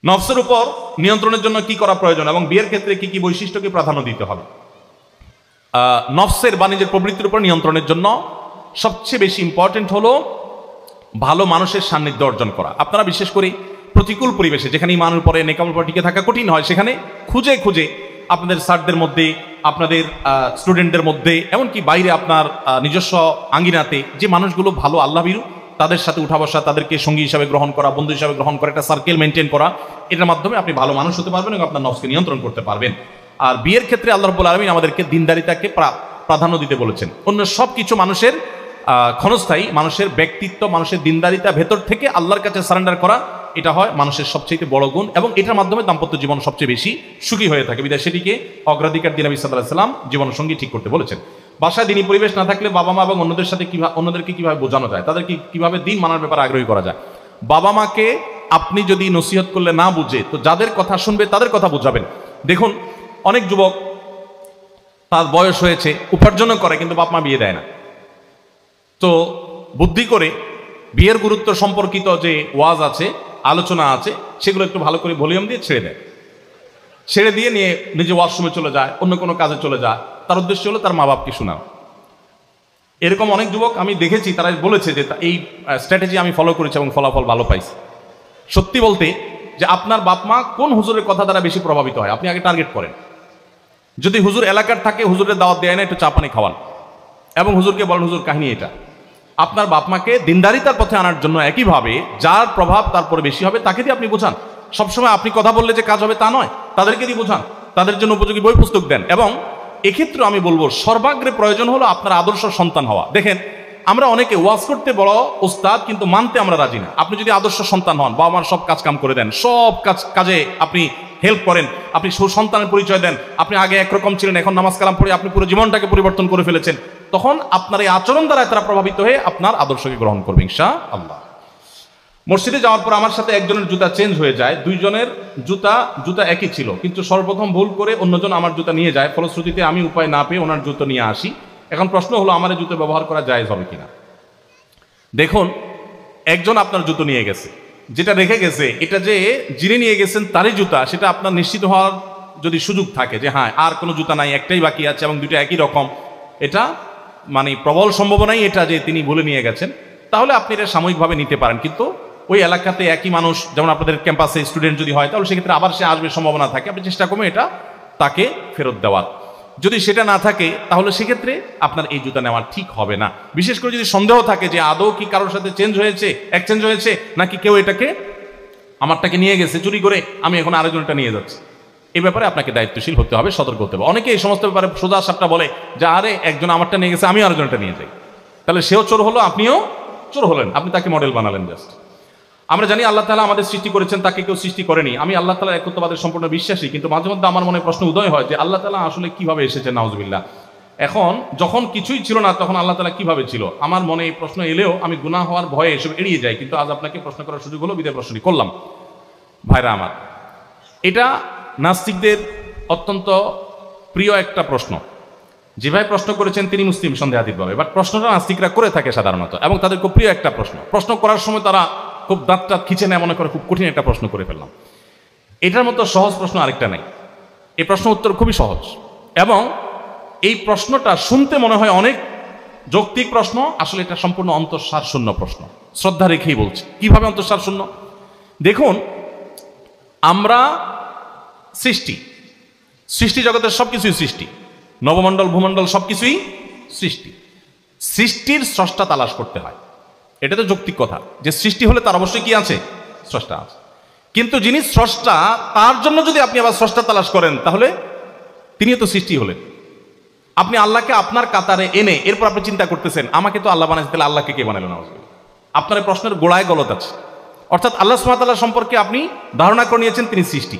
নফসের উপর নিয়ন্ত্রণের জন্য কি করা প্রয়োজন এবং বিয়ের ক্ষেত্রে কি কি বৈশিষ্ট্যকে প্রাধান্য দিতে হবে? নফসের বা নিজের প্রবৃত্তির উপর নিয়ন্ত্রণের জন্য সবচেয়ে বেশি ইম্পর্টেন্ট হলো ভালো মানুষের সান্নিধ্য অর্জন করা। আপনারা বিশেষ করে প্রতিকূল পরিবেশে, যেখানে ইমানের পরে নেকামল পরে টিকে থাকা কঠিন হয়, সেখানে খুঁজে খুঁজে আপনাদের স্যারদের মধ্যে, আপনাদের স্টুডেন্টদের মধ্যে, এমনকি বাইরে আপনার নিজস্ব আঙ্গিনাতে যে মানুষগুলো ভালো আল্লাহভীরু, তাদের সাথে উঠা বসা, তাদেরকে সঙ্গী হিসাবে গ্রহণ করা, বন্ধু হিসাবে গ্রহণ করা, একটা সার্কেল মেনটেন করা, এটার মাধ্যমে আপনি ভালো মানুষ হতে পারবেন এবং আপনার নফসকে নিয়ন্ত্রণ করতে পারবেন। আর বিয়ের ক্ষেত্রে আল্লাহ রাব্বুল আলামিন আমাদেরকে দিনদারিতাকে প্রাধান্য দিতে বলেছেন। অন্য সব কিছু মানুষের ক্ষণস্থায়ী, মানুষের ব্যক্তিত্ব, মানুষের দিনদারিতা ভেতর থেকে আল্লাহর কাছে সারেন্ডার করা, এটা হয় মানুষের সবচেয়ে বড় গুণ এবং এটার মাধ্যমে দাম্পত্য জীবন সবচেয়ে বেশি সুখী হয়ে থাকে। বিধায় সেটিকে অগ্রাধিকার দিয়ে নবী সাল্লাল্লাহু আলাইহি ওয়াসাল্লাম জীবনসঙ্গী ঠিক করতে বলেছেন। বাসায় দিনী পরিবেশ না থাকলে বাবা মা এবং অন্যদের সাথে অন্যদেরকে কিভাবে বোঝানো যায়, তাদেরকে কিভাবে দিন মানার ব্যাপারে আগ্রহী করা যায়। বাবা মাকে আপনি যদি নসিহত করলে না বুঝে, তো যাদের কথা শুনবে তাদের কথা বোঝাবেন। দেখুন, অনেক যুবক তার বয়স হয়েছে, উপার্জনও করে, কিন্তু বাপ মা বিয়ে দেয় না। তো বুদ্ধি করে বিয়ের গুরুত্ব সম্পর্কিত যে ওয়াজ আছে, আলোচনা আছে, সেগুলো একটু ভালো করে ভলিউম দিয়ে ছেড়ে দেয়। ছেড়ে দিয়ে নিয়ে নিজে ওয়াশরুমে চলে যায়, অন্য কোনো কাজে চলে যায়। তার উদ্দেশ্য হলো তার মা বাপকে শোনাও। এরকম অনেক যুবক আমি দেখেছি, তারা বলেছে যে এই স্ট্র্যাটেজি আমি ফলো করেছি এবং ফলাফল ভালো পাইছি। সত্যি বলতে যে আপনার বাপ মা কোন হুজুরের কথা দ্বারা বেশি প্রভাবিত হয়, আপনি আগে টার্গেট করেন। যদি হুজুর এলাকার থাকে, হুজুরের দাওয়াত দেয় না, একটু চা পানি খাওয়ান এবং হুজুরকে বলেন হুজুর কাহিনী এটা। আপনার বাপ মাকে দিনদারিতার পথে আনার জন্য একইভাবে যার প্রভাব তারপরে বেশি হবে তাকে দিয়ে আপনি বোঝান। সবসময় আপনি কথা বললে যে কাজ হবে তা নয়, তাদেরকে দিয়ে বোঝান, তাদের জন্য উপযোগী বই পুস্তক দেন। এবং এক্ষেত্রে আমি বলবো সর্বাগ্রে প্রয়োজন হলো আপনার আদর্শ সন্তান হওয়া। দেখেন, আমরা অনেকে ওয়াজ করতে বড় ওস্তাদ, কিন্তু মানতে আমরা রাজি না। আপনি যদি আদর্শ সন্তান হন, বাবা মার সব কাজ কাম করে দেন, সব কাজে আপনি হেল্প করেন, আপনি সুসন্তানের পরিচয় দেন, আপনি আগে একরকম ছিলেন, এখন নামাজ কালাম পড়ে আপনি পুরো জীবনটাকে পরিবর্তন করে ফেলেছেন, তখন আপনার এই আচরণ দ্বারা তারা প্রভাবিত হয়ে আপনার আদর্শকে গ্রহণ করবে ইনশাআল্লাহ। মসজিদে যাওয়ার পর আমার সাথে একজনের জুতা চেঞ্জ হয়ে যায়, দুইজনের জুতা একই ছিল, কিন্তু সর্বপ্রথম ভুল করে অন্যজন আমার জুতা নিয়ে যায়। ফলশ্রুতিতে আমি উপায় না পেয়ে ওনার জুতো নিয়ে আসি। এখন প্রশ্ন হলো, আমার এই জুতো ব্যবহার করা জায়েজ হবে কিনা? দেখুন, একজন আপনার জুতো নিয়ে গেছে, যেটা রেখে গেছে, এটা যে যিনি নিয়ে গেছেন তারই জুতা, সেটা আপনার নিশ্চিত হওয়ার যদি সুযোগ থাকে যে হ্যাঁ আর কোনো জুতা নাই, একটাই বাকি আছে এবং দুটো একই রকম, এটা মানে প্রবল সম্ভাবনাই এটা যে তিনি ভুলে নিয়ে গেছেন, তাহলে আপনি এটা সাময়িকভাবে নিতে পারেন। কিন্তু ওই এলাকাতে একই মানুষ, যেমন আপনাদের ক্যাম্পাসে স্টুডেন্ট যদি হয়, তাহলে সেক্ষেত্রে আবার সে আসবে সম্ভাবনা থাকে, আপনি চেষ্টা করবেন এটা তাকে ফেরত দেওয়ার। যদি সেটা না থাকে তাহলে সেক্ষেত্রে আপনার এই জুতা নেওয়া ঠিক হবে না। বিশেষ করে যদি সন্দেহ থাকে যে আদৌ কি কারোর সাথে এক্সচেঞ্জ হয়েছে, নাকি কেউ এটাকে আমারটাকে নিয়ে গেছে চুরি করে, আমি এখন আরেকজনটা নিয়ে যাচ্ছি, এই ব্যাপারে আপনাকে দায়িত্বশীল হতে হবে, সতর্ক হতে হবে। অনেকে এই সমস্ত ব্যাপারে সোজা সাপটা বলে যে আরে একজন আমারটা নিয়ে গেছে, আমি আরেকজনটা নিয়ে যাই, তাহলে সেও চোর হলো, আপনিও চোর হলেন, আপনি তাকে মডেল বানালেন জাস্ট। আমরা জানি আল্লাহ তাআলা আমাদের সৃষ্টি করেছেন, তাকে কেউ সৃষ্টি করেনি। আমি আল্লাহ তাআলার একত্ববাদের সম্পূর্ণ বিশ্বাসী, কিন্তু মাঝে মধ্যে আমার মনে প্রশ্ন উদয় হয় যে আল্লাহ তাআলা আসলে কিভাবে এসেছেন, নাউজুবিল্লাহ। এখন যখন কিছুই ছিল না তখন আল্লাহ তাআলা কিভাবে ছিল? আমার মনে এই প্রশ্ন এলেও আমি গুনাহ হওয়ার ভয়ে এসব এড়িয়ে যাই, কিন্তু আজ আপনাকে প্রশ্ন করার সুযোগ হলো বিধায় প্রশ্নটি করলাম। ভাইরা আমার, এটা নাস্তিকদের অত্যন্ত প্রিয় একটা প্রশ্ন। যে ভাই প্রশ্ন করেছেন তিনি মুসলিম সন্দেহাতীতভাবে, বাট প্রশ্নটা নাস্তিকরা করে থাকে সাধারণত, এবং তাদের খুব প্রিয় একটা প্রশ্ন করার সময় তারা খুব দাঁত খিচে নেয়, মনে করে খুব কঠিন একটা প্রশ্ন করে ফেললাম। এটার মতো সহজ প্রশ্ন আরেকটা নেই। এই প্রশ্ন উত্তর খুবই সহজ, এবং এই প্রশ্নটা শুনতে মনে হয় অনেক যৌক্তিক প্রশ্ন, আসলে এটা সম্পূর্ণ অন্তঃসার শূন্য প্রশ্ন। শ্রদ্ধা রেখেই বলছি, কিভাবে অন্তঃসার শূন্য? দেখুন, আমরা সৃষ্টি জগতের সবকিছুই সৃষ্টি, নবমণ্ডল ভূমণ্ডল সবকিছুই সৃষ্টির স্রষ্টা তালাশ করতে হয়। এটা তো যৌক্তিক কথা যে সৃষ্টি হলে তার অবশ্যই কি আছে, স্রষ্টা আছে। কিন্তু যিনি স্রষ্টা, তার জন্য যদি আপনি আবার স্রষ্টা তালাশ করেন, তাহলে তিনিও তো সৃষ্টি হলেন। আপনি আল্লাহকে আপনার কাতারে এনে এরপর আপনি চিন্তা করতেছেন আমাকে তো আল্লাহ বানাইছে, তাহলে আল্লাহকে কে বানালো? না, আপনার এই প্রশ্নের গোড়ায় গলত আছে। অর্থাৎ আল্লাহ সুবহানাহু ওয়া তাআলা সম্পর্কে আপনি ধারণা করে নিয়েছেন তিনি সৃষ্টি।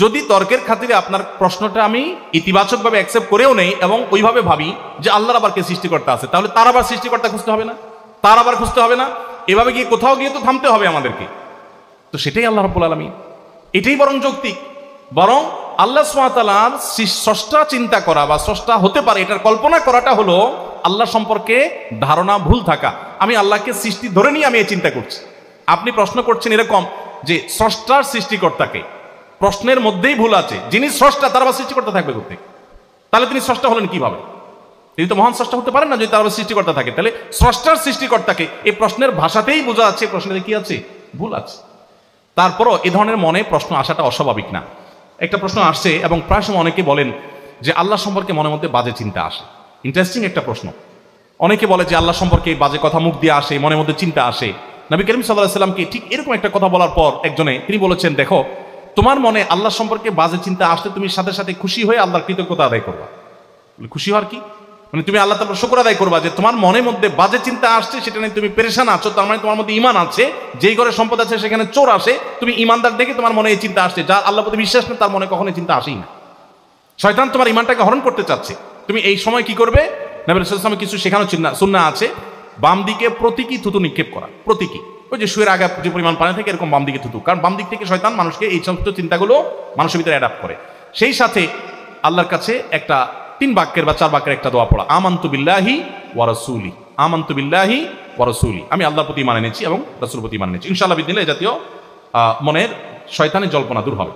যদি তর্কের খাতিরে আপনার প্রশ্নটা আমি ইতিবাচকভাবে অ্যাকসেপ্ট করেও নেই এবং ওইভাবে ভাবি যে আল্লাহর আবার কে সৃষ্টিকর্তা আছে, তাহলে তার আবার সৃষ্টিকর্তা খুঁজতে হবে না, তার আবার খুঁজতে হবে না, এভাবে গিয়ে কোথাও গিয়ে তো থামতে হবে আমাদেরকে। তো সেটাই আল্লাহ রাব্বুল আলামিন, এটাই বরং যৌক্তিক। বরং আল্লাহ সুবহানাহু ওয়া তাআলার স্রষ্টা চিন্তা করা বা স্রষ্টা হতে পারে এটার কল্পনা করাটা হলো আল্লাহ সম্পর্কে ধারণা ভুল থাকা। আমি আল্লাহকে সৃষ্টি ধরে নিয়ে আমি এই চিন্তা করছি। আপনি প্রশ্ন করছেন এরকম যে স্রষ্টার সৃষ্টিকর্তাকে প্রশ্নের মধ্যেই ভুল আছে। যিনি স্রষ্টা তার আবার সৃষ্টিকর্তা থাকবে কোথায়? তাহলে তিনি স্রষ্টা হলেন কিভাবে? তিনি তো মহান স্রষ্টা হতে পারেন না যদি তার আবার সৃষ্টিকর্তা থাকে। তাহলে স্রষ্টার সৃষ্টিকর্তাকে এই প্রশ্নের ভাষাতেই বোঝা যাচ্ছে প্রশ্নের কি আছে, ভুল আছে। তারপরও এ ধরনের মনে প্রশ্ন আসাটা অস্বাভাবিক না। একটা প্রশ্ন আসছে এবং প্রায় সময় অনেকে বলেন যে আল্লাহ সম্পর্কে মনের মধ্যে বাজে চিন্তা আসে। ইন্টারেস্টিং একটা প্রশ্ন। অনেকে বলে যে আল্লাহ সম্পর্কে বাজে কথা মুখ দিয়ে আসে, মনের মধ্যে চিন্তা আসে। নবী করিম সাল্লাল্লাহু আলাইহি ওয়াসাল্লামকে ঠিক এরকম একটা কথা বলার পর একজনে তিনি বলেছেন, দেখো তোমার মনে আল্লাহ সম্পর্কে বাজে চিন্তা আসলে তুমি সাথে সাথে খুশি হয়ে আল্লাহর কৃতজ্ঞতা আদায় করবা। খুশি হওয়ার কি মানে? তুমি আল্লাহ তাআলার শুকর আদায় করবা যে তোমার মনের মধ্যে বাজে চিন্তা আসছে, সেটা নিয়ে তুমি পেরেশান আছো, তার মানে তোমার মধ্যে ঈমান আছে। যেই ঘরে সম্পদ আছে সেখানে চোর আসে, তুমি ঈমানদার দেখে তোমার মনে এই চিন্তা আসছে। যার আল্লাহর প্রতি বিশ্বাস নেই তার মনে কখনো চিন্তা আসেই না। শয়তান তোমার ঈমানটাকে হরণ করতে চাচ্ছে। তুমি এই সময় কি করবে? নবী সাল্লাল্লাহু আলাইহি ওয়াসাল্লাম কিছু শেখানো সুন্নাহ আছে। বাম দিকে প্রতীকী থুতু নিক্ষেপ করা। প্রতীকী ওই যে শুয়ের আগে যে পরিমাণ পানি থাকে এরকম বাম দিকে থুতু, কারণ বাম দিক থেকে শয়তান মানুষকে এই সমস্ত চিন্তাগুলো মানুষের ভিতরে অ্যাডাপ্ট করে। সেই সাথে আল্লাহর কাছে একটা 3 বাক্যের বা 4 বাক্যের একটা দোয়া পড়া, আমানতু বিল্লাহি ওয়া রাসূলি, আমানতু বিল্লাহি ওয়া রাসূলি, আমি আল্লাহর প্রতি ঈমান এনেছি এবং রাসূলের প্রতি ঈমান এনেছি। ইনশাআল্লাহ বিদিনিল্লাহ এই জাতীয় মনের শয়তানের জল্পনা দূর হবে।